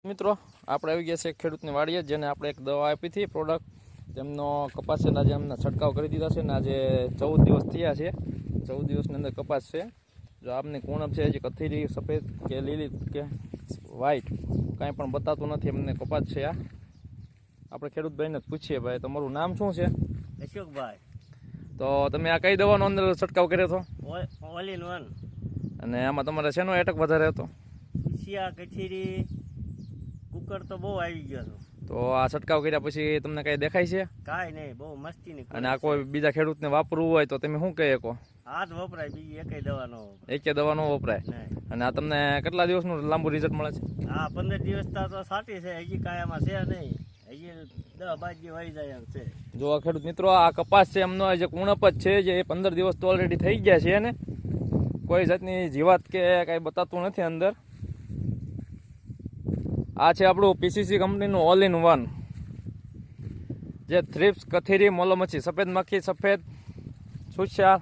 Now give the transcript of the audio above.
મિત્રો આપણે આવી ગયા છે ખેડૂતની વાડીએ, જેને આપણે એક દવા આપી હતી પ્રોડક્ટ, જેમનો કપાસ છે આજે એમને છંટકાવ કરી દીધા છે ને આજે 14 દિવસ થયા છે. 14 દિવસની અંદર કપાસ છે. જો આપની કુણપ છે હજી કથીરી, સફેદ કે લીલી કે વ્હાઈટ કાંઈ પણ બતાતું નથી એમને કપાસ છે. આ આપણે ખેડૂતભાઈને પૂછીએ, ભાઈ તમારું નામ શું છે? અશોકભાઈ. તો તમે આ કઈ દવાનો અંદર છંટકાવ કર્યો હતો? All in one. અને આમાં તમારે શેનો એટક વધારે હતો? સુસિયા, કથીરી, કુકર તો બહુ આવી ગયો હતો. તો આ છંટકાવ કર્યા પછી તમને કઈ દેખાય છે? કાંઈ નહીં, બહુ મસ્તીની. અને આ કોઈ બીજા ખેડૂતને વાપરવું હોય તો તમે શું કહી શકો? હાથ વપરાય, બીજી એકેય દવા ન વપરાય. એકે દવા ન વપરાય. અને આ તમને કેટલા દિવસનું લાંબુ રિઝલ્ટ મળે છે? હા, 15 દિવસ તો સાટી છે, હજી કાંઈ આમાં છે નહીં. હજી 10-12 દી વળી જાય એમ છે. જો ખેડૂત મિત્રો, આ કપાસ છે એમનો જે કુણપ જ છે, જે 15 દિવસ તો ઓલરેડી થઈ ગયા છે ને કોઈ જાતની જીવાત કે કાંઈ બતાતું નથી અંદર. આ છે આપણું પીસીસી કંપનીનું ઓલ ઇન વન, જે થ્રિપ્સ, કથીરી, મોલો મચ્છી, સફેદ મક્ખી, સફેદ સુસ્યા